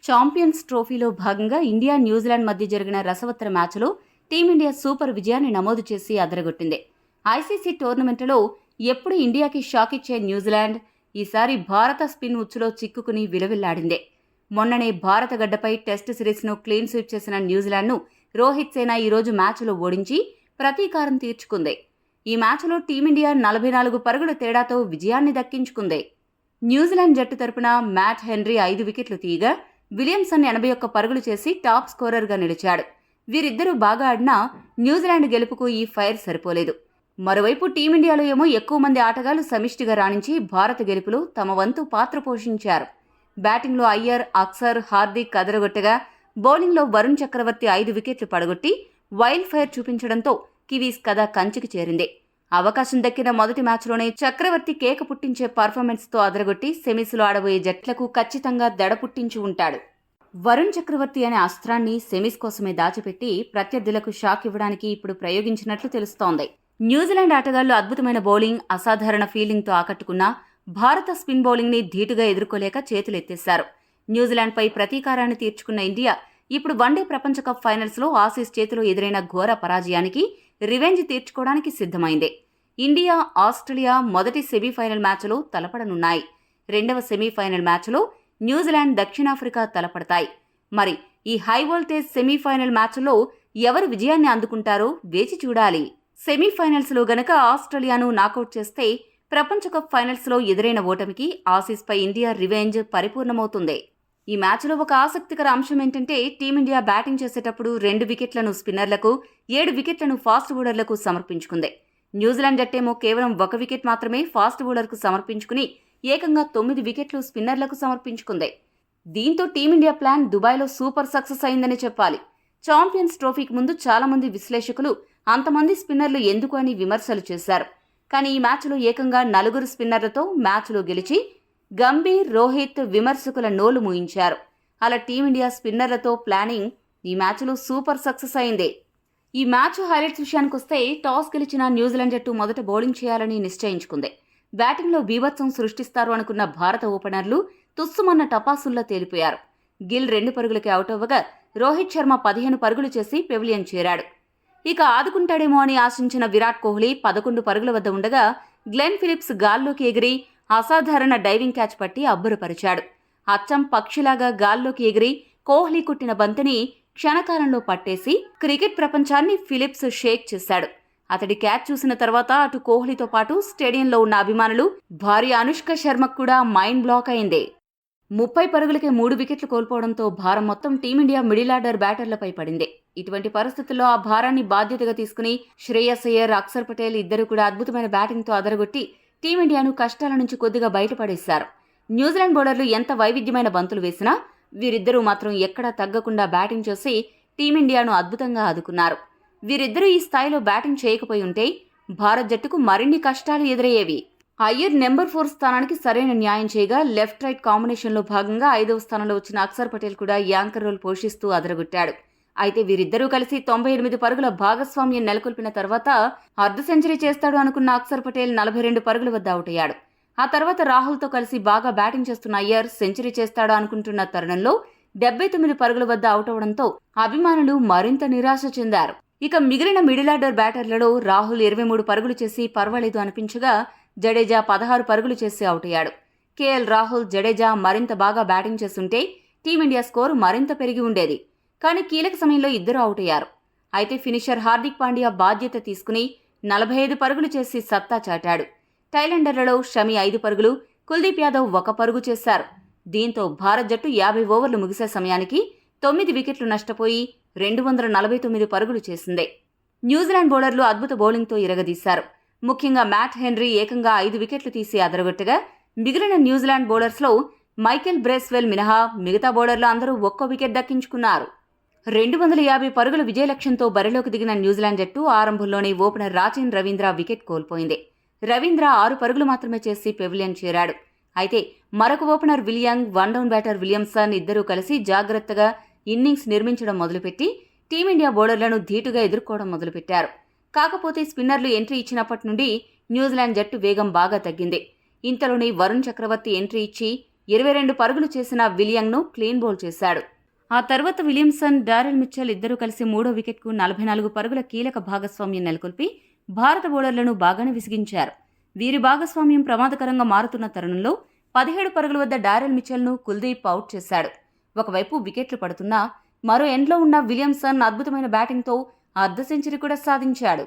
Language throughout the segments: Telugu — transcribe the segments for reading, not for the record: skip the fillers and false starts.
ఛాంపియన్స్ ట్రోఫీలో భాగంగా ఇండియా న్యూజిలాండ్ మధ్య జరిగిన రసవత్తర మ్యాచ్లో టీమిండియా సూపర్ విజయాన్ని నమోదు చేసి అదరగొట్టింది. ఐసీసీ టోర్నమెంట్లో ఎప్పుడు ఇండియాకి షాక్ ఇచ్చే న్యూజిలాండ్ ఈసారి భారత స్పిన్ ఉచ్చులో చిక్కుకుని విలవిల్లాడింది. మొన్ననే భారత గడ్డపై టెస్ట్ సిరీస్ను క్లీన్ స్వీప్ చేసిన న్యూజిలాండ్ను రోహిత్ సేన ఈరోజు మ్యాచ్లో ఓడించి ప్రతీకారం తీర్చుకుంది. ఈ మ్యాచ్లో టీమిండియా 44 పరుగుల తేడాతో విజయాన్ని దక్కించుకుంది. న్యూజిలాండ్ జట్టు తరపున మ్యాట్ హెన్రీ 5 వికెట్లు తీయగా విలియమ్సన్ 81 పరుగులు చేసి టాప్ స్కోరర్గా నిలిచాడు. వీరిద్దరూ బాగా ఆడినా న్యూజిలాండ్ గెలుపుకు ఈ ఫైర్ సరిపోలేదు. మరోవైపు టీమిండియాలో ఏమో ఎక్కువ మంది ఆటగాళ్లు సమిష్టిగా రాణించి భారత గెలుపులో తమ వంతు పాత్ర పోషించారు. బ్యాటింగ్లో అయ్యర్, అక్సర్, హార్దిక్ అదరగొట్టగా బౌలింగ్లో వరుణ్ చక్రవర్తి 5 వికెట్లు పడగొట్టి వైల్డ్ ఫైర్ చూపించడంతో కివీస్ కథ కంచికి చేరింది. అవకాశం దక్కిన మొదటి మ్యాచ్లోనే చక్రవర్తి కేక పుట్టించే పర్ఫార్మెన్స్తో అదరగొట్టి సెమీస్లో ఆడబోయే జట్లకు ఖచ్చితంగా దడ పుట్టించి ఉంటాడు. వరుణ్ చక్రవర్తి అనే అస్త్రాన్ని సెమీస్ కోసమే దాచిపెట్టి ప్రత్యర్థులకు షాక్ ఇవ్వడానికి ఇప్పుడు ప్రయోగించినట్లు తెలుస్తోంది. న్యూజిలాండ్ ఆటగాళ్లు అద్భుతమైన బౌలింగ్, అసాధారణ ఫీల్డింగ్తో ఆకట్టుకున్న భారత స్పిన్ బౌలింగ్ని ధీటుగా ఎదుర్కోలేక చేతులెత్తేశారు. న్యూజిలాండ్పై ప్రతీకారాన్ని తీర్చుకున్న ఇండియా ఇప్పుడు వన్డే ప్రపంచ కప్ ఫైనల్స్లో ఆసీస్ చేతిలో ఎదురైన ఘోర పరాజయానికి రివెంజ్ తీర్చుకోవడానికి సిద్ధమైంది. ఇండియా, ఆస్ట్రేలియా మొదటి సెమీఫైనల్ మ్యాచ్లో తలపడనున్నాయి. రెండవ సెమీఫైనల్ మ్యాచ్లో న్యూజిలాండ్, దక్షిణాఫ్రికా తలపడతాయి. మరి ఈ హై వోల్టేజ్ సెమీఫైనల్ మ్యాచ్లో ఎవరు విజయాన్ని అందుకుంటారో వేచి చూడాలి. సెమీఫైనల్స్లో గనక ఆస్ట్రేలియాను నాకౌట్ చేస్తే ప్రపంచ కప్ ఫైనల్స్లో ఎదురైన ఓటమికి ఆసీస్పై ఇండియా రివెంజ్ పరిపూర్ణమవుతుంది. ఈ మ్యాచ్లో ఒక ఆసక్తికర అంశం ఏంటంటే టీమిండియా బ్యాటింగ్ చేసేటప్పుడు 2 వికెట్లను స్పిన్నర్లకు, 7 వికెట్లను ఫాస్ట్ బౌలర్లకు సమర్పించుకుంది. న్యూజిలాండ్ జట్టేమో కేవలం 1 వికెట్ మాత్రమే ఫాస్ట్ బౌలర్కు సమర్పించుకుని ఏకంగా 9 వికెట్లు స్పిన్నర్లకు సమర్పించుకుంది. దీంతో టీమిండియా ప్లాన్ దుబాయ్లో సూపర్ సక్సెస్ అయిందని చెప్పాలి. ఛాంపియన్స్ ట్రోఫీకి ముందు చాలా మంది విశ్లేషకులు అంతమంది స్పిన్నర్లు ఎందుకు అని విమర్శలు చేశారు. కానీ ఈ మ్యాచ్లో ఏకంగా 4 స్పిన్నర్లతో మ్యాచ్లో గెలిచి గంభీర్, రోహిత్ విమర్శకుల నోలు మూయించారు. అలా టీమిండియా స్పిన్నర్లతో ప్లానింగ్ ఈ మ్యాచ్లో సూపర్ సక్సెస్ అయింది. ఈ మ్యాచ్ హైలైట్స్ విషయానికొస్తే టాస్ గెలిచిన న్యూజిలాండ్ జట్టు మొదట బౌలింగ్ చేయాలని నిశ్చయించుకుంది. బ్యాటింగ్లో బీభత్సం సృష్టిస్తారు అనుకున్న భారత ఓపెనర్లు తుస్సుమన్న టపాసుల్లా తేలిపోయారు. గిల్ 2 పరుగులకి అవుట్ అవ్వగా రోహిత్ శర్మ 15 పరుగులు చేసి పెవిలియన్ చేరాడు. ఇక ఆదుకుంటాడేమో అని ఆశించిన విరాట్ కోహ్లీ 11 పరుగుల వద్ద ఉండగా గ్లెన్ ఫిలిప్స్ గాల్లోకి ఎగిరి అసాధారణ డైవింగ్ క్యాచ్ పట్టి అబ్బురపరిచాడు. అచ్చం పక్షిలాగా గాల్లోకి ఎగిరి కోహ్లీ కుట్టిన బంతిని క్షణకాలంలో పట్టేసి క్రికెట్ ప్రపంచాన్ని ఫిలిప్స్ షేక్ చేశాడు. అతడి క్యాచ్ చూసిన తర్వాత అటు కోహ్లీతో పాటు స్టేడియంలో ఉన్న అభిమానులు, భార్య అనుష్క శర్మకు కూడా మైండ్ బ్లాక్ అయింది. 30 పరుగులకే 3 వికెట్లు కోల్పోవడంతో భారం మొత్తం టీమిండియా మిడిల్ ఆర్డర్ బ్యాటర్లపై పడింది. ఇటువంటి పరిస్థితుల్లో ఆ భారాన్ని బాధ్యతగా తీసుకుని శ్రేయస్ అయ్యర్, అక్సర్ పటేల్ ఇద్దరు కూడా అద్భుతమైన బ్యాటింగ్తో అదరగొట్టి టీమిండియాను కష్టాల నుంచి కొద్దిగా బయటపడేశారు. న్యూజిలాండ్ బౌలర్లు ఎంత వైవిధ్యమైన బంతులు వేసినా వీరిద్దరూ మాత్రం ఎక్కడా తగ్గకుండా బ్యాటింగ్ చేసి టీమిండియాను అద్భుతంగా ఆదుకున్నారు. వీరిద్దరూ ఈ స్థాయిలో బ్యాటింగ్ చేయకపోయి ఉంటే భారత్ జట్టుకు మరిన్ని కష్టాలు ఎదురయ్యేవి. అయ్యర్ నెంబర్ 4 స్థానానికి సరైన న్యాయం చేయగా లెఫ్ట్ రైట్ కాంబినేషన్లో భాగంగా 5వ స్థానంలో వచ్చిన అక్సర్ పటేల్ కూడా యాంకర్ రోల్ పోషిస్తూ అదరగొట్టాడు. అయితే వీరిద్దరూ కలిసి 98 పరుగుల భాగస్వామ్యం నెలకొల్పిన తర్వాత అర్ధ సెంచరీ చేస్తాడు అనుకున్న అక్సర్ పటేల్ 42 పరుగుల వద్ద అవుట్ అయ్యాడు. ఆ తర్వాత రాహుల్తో కలిసి బాగా బ్యాటింగ్ చేస్తున్న అయ్యర్ సెంచరీ చేస్తాడు అనుకుంటున్న తరుణంలో 79 పరుగుల వద్ద అవుట్ అవడంతో అభిమానులు మరింత నిరాశ చెందారు. ఇక మిగిలిన మిడిల్ ఆర్డర్ బ్యాటర్లలో రాహుల్ 23 పరుగులు చేసి పర్వాలేదు అనిపించగా జడేజా 16 పరుగులు చేసి అవుట్ అయ్యాడు. కేఎల్ రాహుల్, జడేజా మరింత బాగా బ్యాటింగ్ చేస్తుంటే టీమిండియా స్కోరు మరింత పెరిగి ఉండేది. కానీ కీలక సమయంలో ఇద్దరు అవుట్ అయ్యారు. అయితే ఫినిషర్ హార్దిక్ పాండ్యా బాధ్యత తీసుకుని 45 పరుగులు చేసి సత్తా చాటాడు. టైలెండర్లలో షమి 5 పరుగులు, కుల్దీప్ యాదవ్ 1 పరుగు చేశారు. దీంతో భారత్ జట్టు 50 ఓవర్లు ముగిసే సమయానికి 9 వికెట్లు నష్టపోయి 249 పరుగులు చేసింది. న్యూజిలాండ్ బౌలర్లు అద్భుత బౌలింగ్తో ఇరగదీశారు. ముఖ్యంగా మ్యాట్ హెన్రీ ఏకంగా 5 వికెట్లు తీసి అదరగొట్టగా మిగిలిన న్యూజిలాండ్ బౌలర్స్లో మైకెల్ బ్రేస్వెల్ మినహా మిగతా బౌలర్లు అందరూ 1 వికెట్ దక్కించుకున్నారు. 250 పరుగుల విజయ లక్ష్యంతో బరిలోకి దిగిన న్యూజిలాండ్ జట్టు ఆరంభంలోనే ఓపెనర్ రాచిన్ రవీంద్ర వికెట్ కోల్పోయింది. రవీంద్ర 6 పరుగులు మాత్రమే చేసి పెవిలియన్ చేరాడు. అయితే మరొక ఓపెనర్ విలియంగ్, 1 డౌన్ బ్యాటర్ విలియమ్సన్ ఇద్దరూ కలిసి జాగ్రత్తగా ఇన్నింగ్స్ నిర్మించడం మొదలుపెట్టి టీమిండియా బౌలర్లను ధీటుగా ఎదుర్కోవడం మొదలుపెట్టారు. కాకపోతే స్పిన్నర్లు ఎంట్రీ ఇచ్చినప్పటి నుండి న్యూజిలాండ్ జట్టు వేగం బాగా తగ్గింది. ఇంతలోనే వరుణ్ చక్రవర్తి ఎంట్రీ ఇచ్చి 22 పరుగులు చేసిన విలియంను క్లీన్ బౌల్ చేశాడు. ఆ తర్వాత విలియమ్సన్, డారెల్ మిచెల్ ఇద్దరూ కలిసి 3వ వికెట్కు 44 పరుగుల కీలక భాగస్వామ్యం నెలకొల్పి భారత బౌలర్లను బాగానే విసిగించారు. వీరి భాగస్వామ్యం ప్రమాదకరంగా మారుతున్న తరుణంలో 17 పరుగుల వద్ద డారెల్ మిచెల్ను కుల్దీప్ అవుట్ చేశాడు. ఒకవైపు వికెట్లు పడుతున్నా మరో ఎండ్లో ఉన్న విలియమ్సన్ అద్భుతమైన బ్యాటింగ్తో అర్ధ సెంచరీ కూడా సాధించాడు.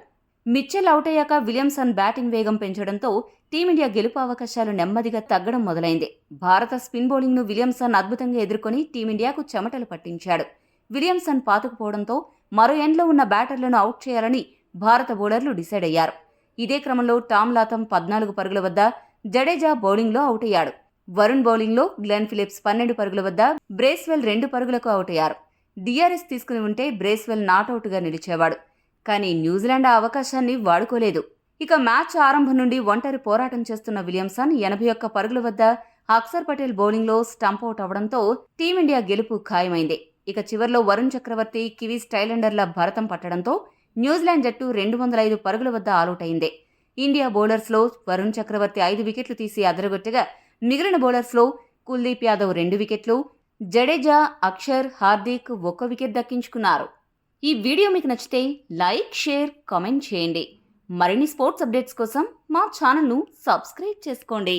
మిచెల్ అవుట్ అయ్యాక విలియమ్సన్ బ్యాటింగ్ వేగం పెంచడంతో టీమిండియా గెలుపు అవకాశాలు నెమ్మదిగా తగ్గడం మొదలైంది. భారత స్పిన్ బౌలింగ్ను విలియమ్సన్ అద్భుతంగా ఎదుర్కొని టీమిండియాకు చెమటలు పట్టించాడు. విలియమ్సన్ పాతుకుపోవడంతో మరో ఎండ్లో ఉన్న బ్యాటర్లను అవుట్ చేయాలని భారత బౌలర్లు డిసైడ్ అయ్యారు. ఇదే క్రమంలో టామ్ లాథమ్ 14 పరుగుల వద్ద, జడేజా బౌలింగ్లో అవుట్ అయ్యాడు. వరుణ్ బౌలింగ్లో గ్లెన్ ఫిలిప్స్ 12 పరుగుల వద్ద, బ్రేస్వెల్ 2 పరుగులకు అవుట్ అయ్యారు. డిఆర్ఎస్ తీసుకుని ఉంటే బ్రేస్వెల్ నాటౌట్గా నిలిచేవాడు. కానీ న్యూజిలాండ్ ఆ అవకాశాన్ని వాడుకోలేదు. ఇక మ్యాచ్ ఆరంభం నుండి ఒంటరి పోరాటం చేస్తున్న విలియమ్సన్ 81 పరుగుల వద్ద అక్షర్ పటేల్ బౌలింగ్లో స్టంపౌట్ అవడంతో టీమిండియా గెలుపు ఖాయమైంది. ఇక చివర్లో వరుణ్ చక్రవర్తి, కివీస్ టైలెండర్ల భరతం పట్టడంతో న్యూజిలాండ్ జట్టు 205 పరుగుల వద్ద ఆలౌట్ అయింది. ఇండియా బౌలర్స్లో వరుణ్ చక్రవర్తి 5 వికెట్లు తీసి అదరగొట్టగా మిగిలిన బౌలర్స్లో కుల్దీప్ యాదవ్ 2 వికెట్లు, జడేజా, అక్షర్, హార్దిక్ 1 వికెట్ దక్కించుకున్నారు. ఈ వీడియో మీకు నచ్చితే లైక్, షేర్, కామెంట్ చేయండి. మరిన్ని స్పోర్ట్స్ అప్డేట్స్ కోసం మా ఛానల్ను సబ్స్క్రైబ్ చేసుకోండి.